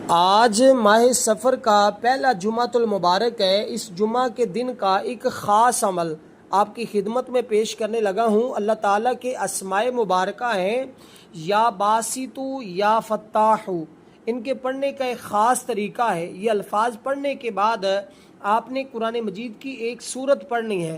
آج ماہ سفر کا پہلا جمعۃ المبارک ہے۔ اس جمعہ کے دن کا ایک خاص عمل آپ کی خدمت میں پیش کرنے لگا ہوں۔ اللہ تعالیٰ کے اسماء مبارکہ ہیں یا باسطو یا فتاح، ان کے پڑھنے کا ایک خاص طریقہ ہے۔ یہ الفاظ پڑھنے کے بعد آپ نے قرآن مجید کی ایک سورت پڑھنی ہے۔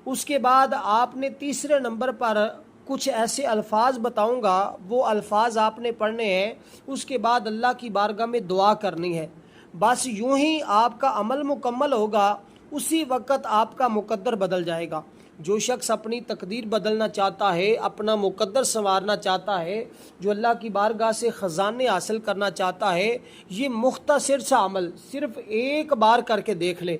اس کے بعد آپ نے تیسرے نمبر پر کچھ ایسے الفاظ بتاؤں گا، وہ الفاظ آپ نے پڑھنے ہیں۔ اس کے بعد اللہ کی بارگاہ میں دعا کرنی ہے۔ بس یوں ہی آپ کا عمل مکمل ہوگا، اسی وقت آپ کا مقدر بدل جائے گا۔ جو شخص اپنی تقدیر بدلنا چاہتا ہے، اپنا مقدر سنوارنا چاہتا ہے، جو اللہ کی بارگاہ سے خزانے حاصل کرنا چاہتا ہے، یہ مختصر سا عمل صرف ایک بار کر کے دیکھ لے،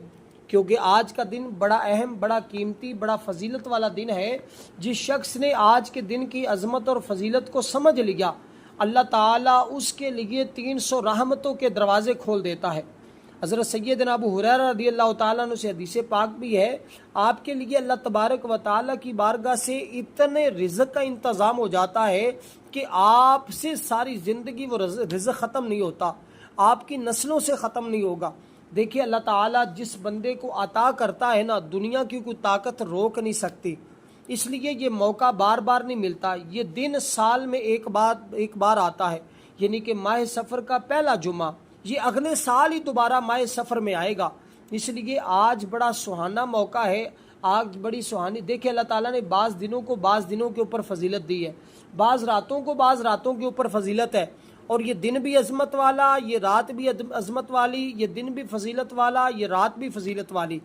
کیونکہ آج کا دن بڑا اہم، بڑا قیمتی، بڑا فضیلت والا دن ہے۔ جس شخص نے آج کے دن کی عظمت اور فضیلت کو سمجھ لیا، اللہ تعالیٰ اس کے لیے 300 رحمتوں کے دروازے کھول دیتا ہے۔ حضرت سیدنا ابو ہریرہ رضی اللہ تعالیٰ عنہ سے حدیث پاک بھی ہے، آپ کے لیے اللہ تبارک و تعالیٰ کی بارگاہ سے اتنے رزق کا انتظام ہو جاتا ہے کہ آپ سے ساری زندگی وہ رزق ختم نہیں ہوتا، آپ کی نسلوں سے ختم نہیں ہوگا۔ دیکھیے اللہ تعالیٰ جس بندے کو عطا کرتا ہے نا، دنیا کی کوئی طاقت روک نہیں سکتی۔ اس لیے یہ موقع بار بار نہیں ملتا، یہ دن سال میں ایک بار آتا ہے، یعنی کہ ماہ سفر کا پہلا جمعہ، یہ اگلے سال ہی دوبارہ ماہ سفر میں آئے گا۔ اس لیے آج بڑا سہانا موقع ہے، آج بڑی سہانی۔ دیکھیں اللہ تعالیٰ نے بعض دنوں کو بعض دنوں کے اوپر فضیلت دی ہے، بعض راتوں کو بعض راتوں کے اوپر فضیلت ہے، اور یہ دن بھی عظمت والا، یہ رات بھی عظمت والی، یہ دن بھی فضیلت والا، یہ رات بھی فضیلت والی۔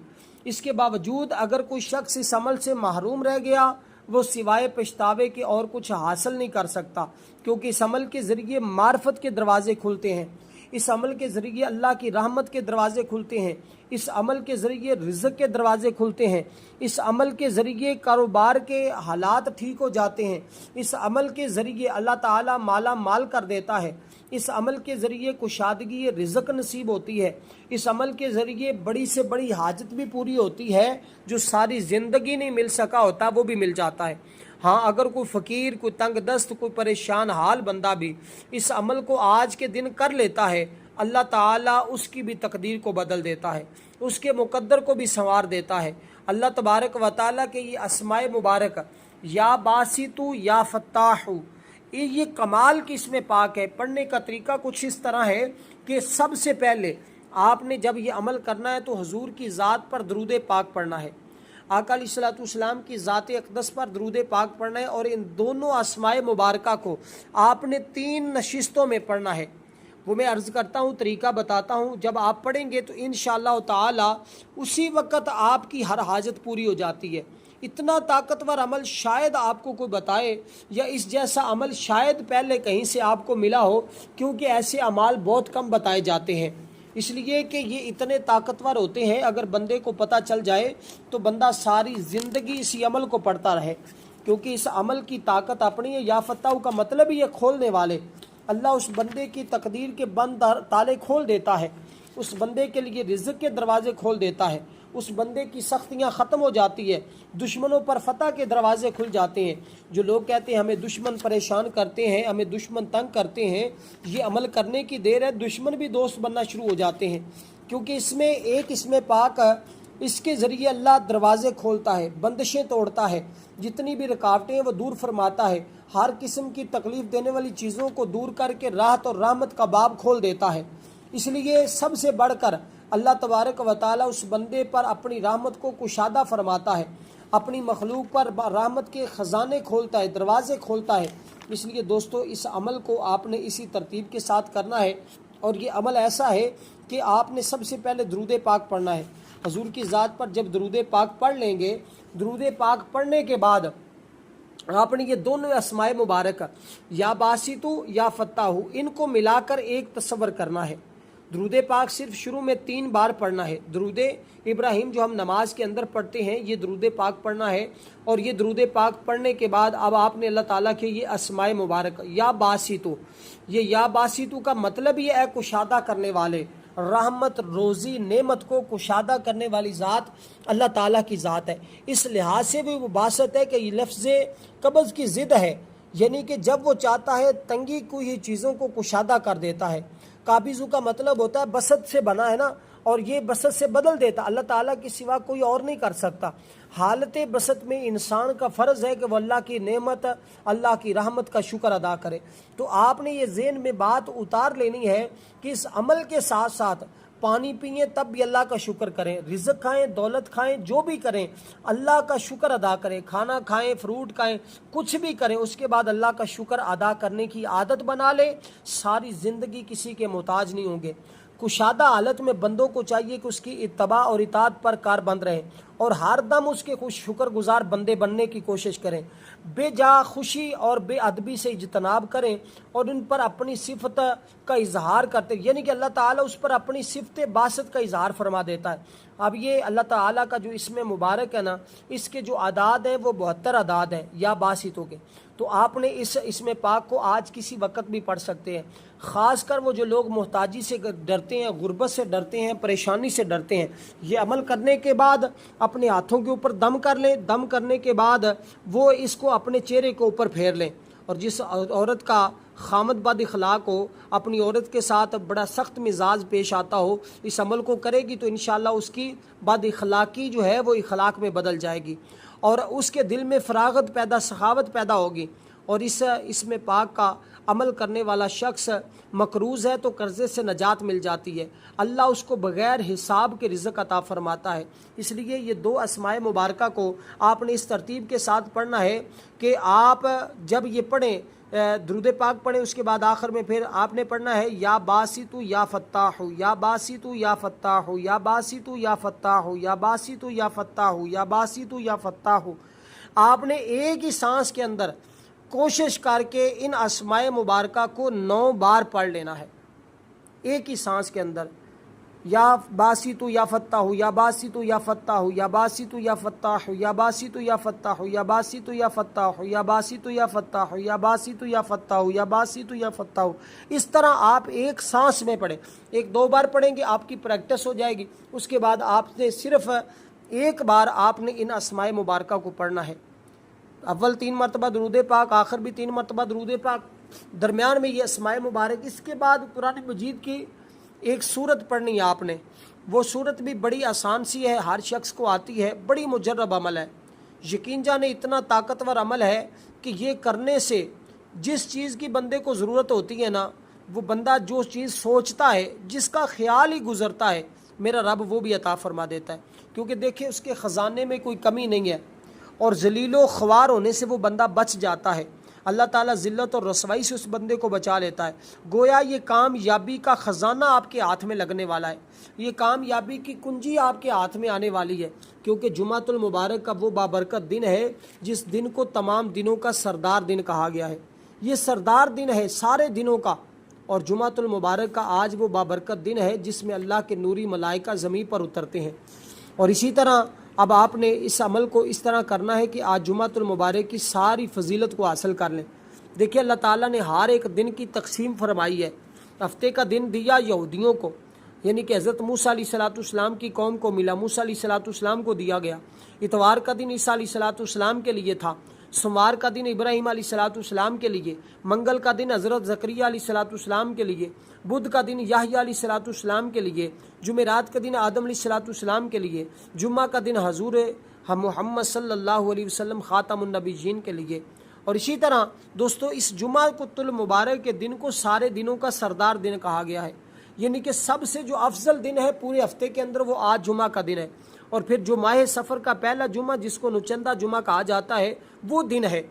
اس کے باوجود اگر کوئی شخص اس عمل سے محروم رہ گیا، وہ سوائے پچھتاوے کے اور کچھ حاصل نہیں کر سکتا، کیونکہ اس عمل کے ذریعے معرفت کے دروازے کھلتے ہیں، اس عمل کے ذریعے اللہ کی رحمت کے دروازے کھلتے ہیں، اس عمل کے ذریعے رزق کے دروازے کھلتے ہیں، اس عمل کے ذریعے کاروبار کے حالات ٹھیک ہو جاتے ہیں، اس عمل کے ذریعے اللہ تعالیٰ مالا مال کر دیتا ہے، اس عمل کے ذریعے کشادگی رزق نصیب ہوتی ہے، اس عمل کے ذریعے بڑی سے بڑی حاجت بھی پوری ہوتی ہے، جو ساری زندگی نہیں مل سکا ہوتا وہ بھی مل جاتا ہے۔ ہاں اگر کوئی فقیر، کوئی تنگ دست، کوئی پریشان حال بندہ بھی اس عمل کو آج کے دن کر لیتا ہے، اللہ تعالیٰ اس کی بھی تقدیر کو بدل دیتا ہے، اس کے مقدر کو بھی سنوار دیتا ہے۔ اللہ تبارک و تعالیٰ کے یہ اسماء مبارک یا باسطو یا فتاح، یہ کمال کی اس میں پاک ہے۔ پڑھنے کا طریقہ کچھ اس طرح ہے کہ سب سے پہلے آپ نے جب یہ عمل کرنا ہے تو حضور کی ذات پر درود پاک پڑھنا ہے، آقا علیہ الصلوۃ والسلام کی ذات اقدس پر درود پاک پڑھنا ہے، اور ان دونوں اسماء مبارکہ کو آپ نے 3 نشستوں میں پڑھنا ہے۔ وہ میں عرض کرتا ہوں، طریقہ بتاتا ہوں، جب آپ پڑھیں گے تو انشاءاللہ تعالی اسی وقت آپ کی ہر حاجت پوری ہو جاتی ہے۔ اتنا طاقتور عمل شاید آپ کو کوئی بتائے، یا اس جیسا عمل شاید پہلے کہیں سے آپ کو ملا ہو، کیونکہ ایسے اعمال بہت کم بتائے جاتے ہیں، اس لیے کہ یہ اتنے طاقتور ہوتے ہیں۔ اگر بندے کو پتہ چل جائے تو بندہ ساری زندگی اسی عمل کو پڑھتا رہے، کیونکہ اس عمل کی طاقت اپنی ہے۔ یا فتح کا مطلب ہی ہے کھولنے والے۔ اللہ اس بندے کی تقدیر کے بند تالے کھول دیتا ہے، اس بندے کے لیے رزق کے دروازے کھول دیتا ہے، اس بندے کی سختیاں ختم ہو جاتی ہے، دشمنوں پر فتح کے دروازے کھل جاتے ہیں۔ جو لوگ کہتے ہیں ہمیں دشمن پریشان کرتے ہیں، ہمیں دشمن تنگ کرتے ہیں، یہ عمل کرنے کی دیر ہے، دشمن بھی دوست بننا شروع ہو جاتے ہیں، کیونکہ اس میں ایک اس میں پاک، اس کے ذریعے اللہ دروازے کھولتا ہے، بندشیں توڑتا ہے، جتنی بھی رکاوٹیں ہیں وہ دور فرماتا ہے، ہر قسم کی تکلیف دینے والی چیزوں کو دور کر کے راحت اور رحمت کا باب کھول دیتا ہے۔ اس لیے سب سے بڑھ کر اللہ تبارک و تعالیٰ اس بندے پر اپنی رحمت کو کشادہ فرماتا ہے، اپنی مخلوق پر رحمت کے خزانے کھولتا ہے، دروازے کھولتا ہے۔ اس لیے دوستو اس عمل کو آپ نے اسی ترتیب کے ساتھ کرنا ہے، اور یہ عمل ایسا ہے کہ آپ نے سب سے پہلے درود پاک پڑھنا ہے۔ حضور کی ذات پر جب درود پاک پڑھ لیں گے، درود پاک پڑھنے کے بعد آپ نے یہ دونوں اسماء مبارک یا باسطو یا فتاح، ان کو ملا کر ایک تصور کرنا ہے۔ درود پاک صرف شروع میں 3 بار پڑھنا ہے۔ درود ابراہیم جو ہم نماز کے اندر پڑھتے ہیں، یہ درود پاک پڑھنا ہے، اور یہ درود پاک پڑھنے کے بعد اب آپ نے اللہ تعالیٰ کے یہ اسماء مبارک یا باسطو، یہ یا باسطو کا مطلب یہ ہے کشادہ کرنے والے، رحمت، روزی، نعمت کو کشادہ کرنے والی ذات اللہ تعالیٰ کی ذات ہے۔ اس لحاظ سے بھی وہ باسط ہے کہ یہ لفظ قبض کی ضد ہے، یعنی کہ جب وہ چاہتا ہے تنگی کو ہی چیزوں کو کشادہ کر دیتا ہے، قابض کا مطلب ہوتا ہے بسط سے بنا ہے نا، اور یہ بسط سے بدل دیتا، اللہ تعالیٰ کے سوا کوئی اور نہیں کر سکتا۔ حالت بسط میں انسان کا فرض ہے کہ وہ اللہ کی نعمت، اللہ کی رحمت کا شکر ادا کرے۔ تو آپ نے یہ ذہن میں بات اتار لینی ہے کہ اس عمل کے ساتھ ساتھ پانی پئیں تب بھی اللہ کا شکر کریں، رزق کھائیں، دولت کھائیں، جو بھی کریں اللہ کا شکر ادا کریں، کھانا کھائیں، فروٹ کھائیں، کچھ بھی کریں، اس کے بعد اللہ کا شکر ادا کرنے کی عادت بنا لیں، ساری زندگی کسی کے محتاج نہیں ہوں گے۔ کشادہ حالت میں بندوں کو چاہیے کہ اس کی اتباع اور اطاعت پر کاربند رہیں اور ہر دم اس کے شکر گزار بندے بننے کی کوشش کریں، بے جا خوشی اور بے ادبی سے اجتناب کریں اور ان پر اپنی صفت کا اظہار کرتے، یعنی کہ اللہ تعالیٰ اس پر اپنی صفت باسط کا اظہار فرما دیتا ہے۔ اب یہ اللہ تعالیٰ کا جو اسم مبارک ہے نا، اس کے جو اعداد ہیں وہ 72 اعداد ہیں یا باسطوں کے، تو آپ نے اس اسم پاک کو آج کسی وقت بھی پڑھ سکتے ہیں۔ خاص کر وہ جو لوگ محتاجی سے ڈرتے ہیں، غربت سے ڈرتے ہیں، پریشانی سے ڈرتے ہیں، یہ عمل کرنے کے بعد اپنے ہاتھوں کے اوپر دم کر لیں، دم کرنے کے بعد وہ اس کو اپنے چہرے کے اوپر پھیر لیں، اور جس عورت کا خامد بد اخلاق ہو، اپنی عورت کے ساتھ بڑا سخت مزاج پیش آتا ہو، اس عمل کو کرے گی تو انشاءاللہ اس کی بد اخلاقی جو ہے وہ اخلاق میں بدل جائے گی اور اس کے دل میں فراغت پیدا، سخاوت پیدا ہوگی، اور اس میں پاک کا عمل کرنے والا شخص مقروض ہے تو قرضے سے نجات مل جاتی ہے، اللہ اس کو بغیر حساب کے رزق عطا فرماتا ہے۔ اس لیے یہ 2 اسماء مبارکہ کو آپ نے اس ترتیب کے ساتھ پڑھنا ہے کہ آپ جب یہ پڑھیں، درود پاک پڑھیں، اس کے بعد آخر میں پھر آپ نے پڑھنا ہے یا باسطو یا فتاح، یا باسطو یا فتاح، یا باسطو یا فتاح، یا باسطو یا فتاح، یا باسطو یا فتاح۔ آپ نے ایک ہی سانس کے اندر کوشش کر کے ان اسماء مبارکہ کو 9 بار پڑھ لینا ہے، ایک ہی سانس کے اندر، یا باسطو یا فتاح، یا باسطو یا فتاح، یا باسطو یا فتاح، یا باسطو یا فتاح، یا باسطو یا فتاح، یا باسطو یا فتاح، یا باسطو یا فتاح، یا باسطو یا فتاح۔ اس طرح آپ ایک سانس میں پڑھیں، 1-2 بار پڑھیں گے، آپ کی پریکٹس ہو جائے گی، اس کے بعد آپ نے صرف ایک بار آپ نے ان اسماء مبارکہ کو پڑھنا ہے، اول 3 مرتبہ درود پاک، آخر بھی 3 مرتبہ درود پاک، درمیان میں یہ اسماء مبارک۔ اس کے بعد قرآن مجید کی ایک سورت پڑھنی ہے آپ نے، وہ سورت بھی بڑی آسان سی ہے، ہر شخص کو آتی ہے، بڑی مجرب عمل ہے، یقین جانے اتنا طاقتور عمل ہے کہ یہ کرنے سے جس چیز کی بندے کو ضرورت ہوتی ہے نا، وہ بندہ جو چیز سوچتا ہے، جس کا خیال ہی گزرتا ہے، میرا رب وہ بھی عطا فرما دیتا ہے، کیونکہ دیکھیں اس کے خزانے میں کوئی کمی نہیں ہے، اور ذلیل و خوار ہونے سے وہ بندہ بچ جاتا ہے، اللہ تعالیٰ ذلت اور رسوائی سے اس بندے کو بچا لیتا ہے۔ گویا یہ کامیابی کا خزانہ آپ کے ہاتھ میں لگنے والا ہے، یہ کامیابی کی کنجی آپ کے ہاتھ میں آنے والی ہے، کیونکہ جمعۃ المبارک کا وہ بابرکت دن ہے جس دن کو تمام دنوں کا سردار دن کہا گیا ہے، یہ سردار دن ہے سارے دنوں کا، اور جمعۃ المبارک کا آج وہ بابرکت دن ہے جس میں اللہ کے نوری ملائکہ زمین پر اترتے ہیں۔ اور اسی طرح اب آپ نے اس عمل کو اس طرح کرنا ہے کہ آج جمعۃ المبارک کی ساری فضیلت کو حاصل کر لیں۔ دیکھیں اللہ تعالیٰ نے ہر ایک دن کی تقسیم فرمائی ہے، ہفتے کا دن دیا یہودیوں کو، یعنی کہ حضرت موسیٰ علیہ السلام کی قوم کو ملا، موسیٰ علیہ السلام کو دیا گیا، اتوار کا دن عیسیٰ علیہ السلام کے لیے تھا، سوموار کا دن ابراہیم علیہ السلام کے لیے، منگل کا دن حضرت زکریا علیہ السلام کے لیے، بدھ کا دن یحییٰ علیہ السلام کے لیے، جمعرات کا دن آدم علیہ السلام کے لیے، جمعہ کا دن حضور محمد صلی اللہ علیہ وسلم خاتم النبیین کے لیے۔ اور اسی طرح دوستو اس جمعہ المبارک کے دن کو سارے دنوں کا سردار دن کہا گیا ہے، یعنی کہ سب سے جو افضل دن ہے پورے ہفتے کے اندر وہ آج جمعہ کا دن ہے، اور پھر جو ماہ سفر کا پہلا جمعہ جس کو نچندہ جمعہ کہا جاتا ہے وہ دن ہے۔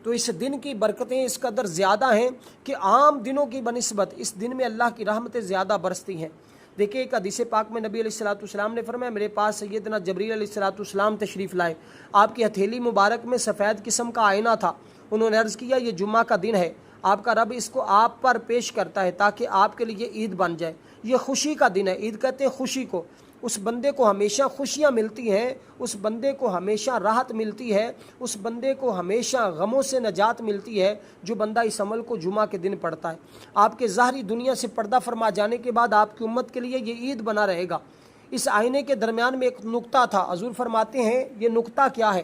تو اس دن کی برکتیں اس قدر زیادہ ہیں کہ عام دنوں کی بنسبت اس دن میں اللہ کی رحمتیں زیادہ برستی ہیں۔ دیکھیں ایک حدیث پاک میں نبی علیہ السلام نے فرمایا میرے پاس سیدنا جبریل علیہ السلام تشریف لائے، آپ کی ہتھیلی مبارک میں سفید قسم کا آئینہ تھا، انہوں نے عرض کیا یہ جمعہ کا دن ہے، آپ کا رب اس کو آپ پر پیش کرتا ہے تاکہ آپ کے لیے عید بن جائے، یہ خوشی کا دن ہے، عید کہتے ہیں خوشی کو، اس بندے کو ہمیشہ خوشیاں ملتی ہیں، اس بندے کو ہمیشہ راحت ملتی ہے، اس بندے کو ہمیشہ غموں سے نجات ملتی ہے جو بندہ اس عمل کو جمعہ کے دن پڑھتا ہے۔ آپ کے ظاہری دنیا سے پردہ فرما جانے کے بعد آپ کی امت کے لیے یہ عید بنا رہے گا۔ اس آئینے کے درمیان میں ایک نقطہ تھا، حضور فرماتے ہیں یہ نقطہ کیا ہے؟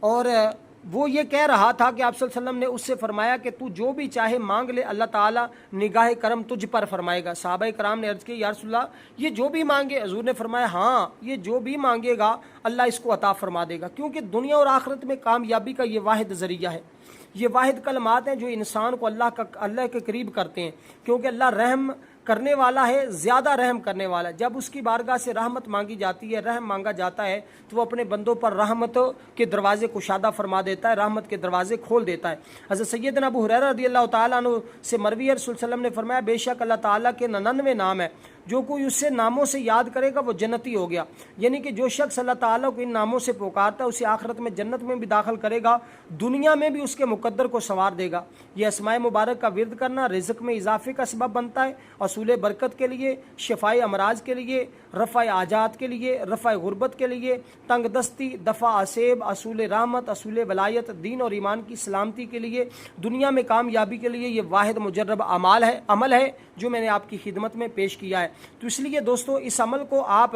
اور وہ یہ کہہ رہا تھا کہ آپ صلی اللہ علیہ وسلم نے اس سے فرمایا کہ تو جو بھی چاہے مانگ لے، اللہ تعالیٰ نگاہ کرم تجھ پر فرمائے گا۔ صحابہ کرام نے عرض کی یا رسول اللہ یہ جو بھی مانگے، حضور نے فرمایا ہاں یہ جو بھی مانگے گا اللہ اس کو عطا فرما دے گا، کیونکہ دنیا اور آخرت میں کامیابی کا یہ واحد ذریعہ ہے، یہ واحد کلمات ہیں جو انسان کو اللہ کے قریب کرتے ہیں، کیونکہ اللہ رحم کرنے والا ہے، زیادہ رحم کرنے والا ہے۔ جب اس کی بارگاہ سے رحمت مانگی جاتی ہے، رحم مانگا جاتا ہے، تو وہ اپنے بندوں پر رحمت کے دروازے کشادہ فرما دیتا ہے، رحمت کے دروازے کھول دیتا ہے۔ حضرت سیدنا ابو ہریرہ رضی اللہ تعالیٰ عنہ سے مروی ہے، رسول صلی اللہ علیہ وسلم نے فرمایا بے شک اللہ تعالیٰ کے 99 نام ہے، جو کوئی اس سے ناموں سے یاد کرے گا وہ جنتی ہو گیا، یعنی کہ جو شخص اللہ تعالیٰ کو ان ناموں سے پکارتا ہے اسے آخرت میں جنت میں بھی داخل کرے گا، دنیا میں بھی اس کے مقدر کو سنوار دے گا۔ یہ اسماء مبارک کا ورد کرنا رزق میں اضافے کا سبب بنتا ہے، اصول برکت کے لیے، شفاء امراض کے لیے، رفع حاجات کے لیے، رفع غربت کے لیے، تنگ دستی، دفع عصیب، اصول رحمت، اصول ولایت، دین اور ایمان کی سلامتی کے لیے، دنیا میں کامیابی کے لیے، یہ واحد مجرب عمل ہے جو میں نے آپ کی خدمت میں پیش کیا ہے۔ تو اس لیے دوستو اس عمل کو آپ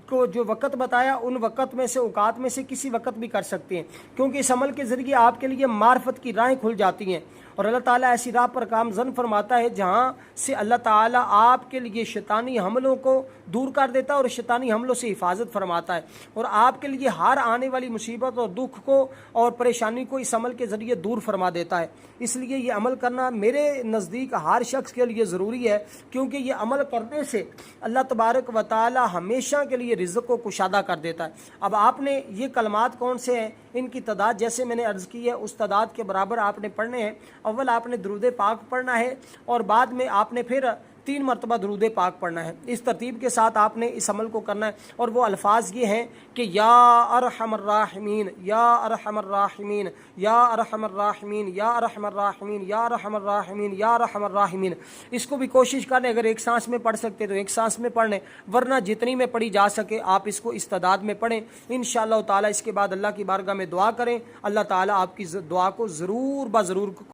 کو جو وقت بتایا ان وقت میں سے، اوقات میں سے کسی وقت بھی کر سکتے ہیں، کیونکہ اس عمل کے ذریعے آپ کے لیے معرفت کی راہیں کھل جاتی ہیں، اور اللہ تعالیٰ ایسی راہ پر گامزن فرماتا ہے جہاں سے اللہ تعالیٰ آپ کے لیے شیطانی حملوں کو دور کر دیتا ہے اور شیطانی حملوں سے حفاظت فرماتا ہے، اور آپ کے لیے ہر آنے والی مصیبت اور دکھ کو اور پریشانی کو اس عمل کے ذریعے دور فرما دیتا ہے۔ اس لیے یہ عمل کرنا میرے نزدیک ہر شخص کے لیے ضروری ہے، کیونکہ یہ عمل کرنے سے اللہ تبارک و تعالیٰ ہمیشہ کے لیے رزق کو کشادہ کر دیتا ہے۔ اب آپ نے یہ کلمات کون سے ہیں، ان کی تعداد جیسے میں نے عرض کی ہے اس تعداد کے برابر آپ نے پڑھنے ہیں۔ اول آپ نے درود پاک پڑھنا ہے، اور بعد میں آپ نے پھر 3 مرتبہ درود پاک پڑھنا ہے۔ اس ترتیب کے ساتھ آپ نے اس عمل کو کرنا ہے، اور وہ الفاظ یہ ہیں کہ یا ارحم الراحمین، یا ارحم الراحمین، یا ارحم الراحمین، یا ارحم الراحمین، یا ارحم الراحمین، یا ارحم الراحمین۔ اس کو بھی کوشش کریں، اگر ایک سانس میں پڑھ سکتے تو ایک سانس میں پڑھ لیں، ورنہ جتنی میں پڑھی جا سکے آپ اس کو اس تعداد میں پڑھیں انشاءاللہ تعالیٰ۔ اس کے بعد اللہ کی بارگاہ میں دعا کریں، اللہ تعالیٰ آپ کی دعا کو ضرور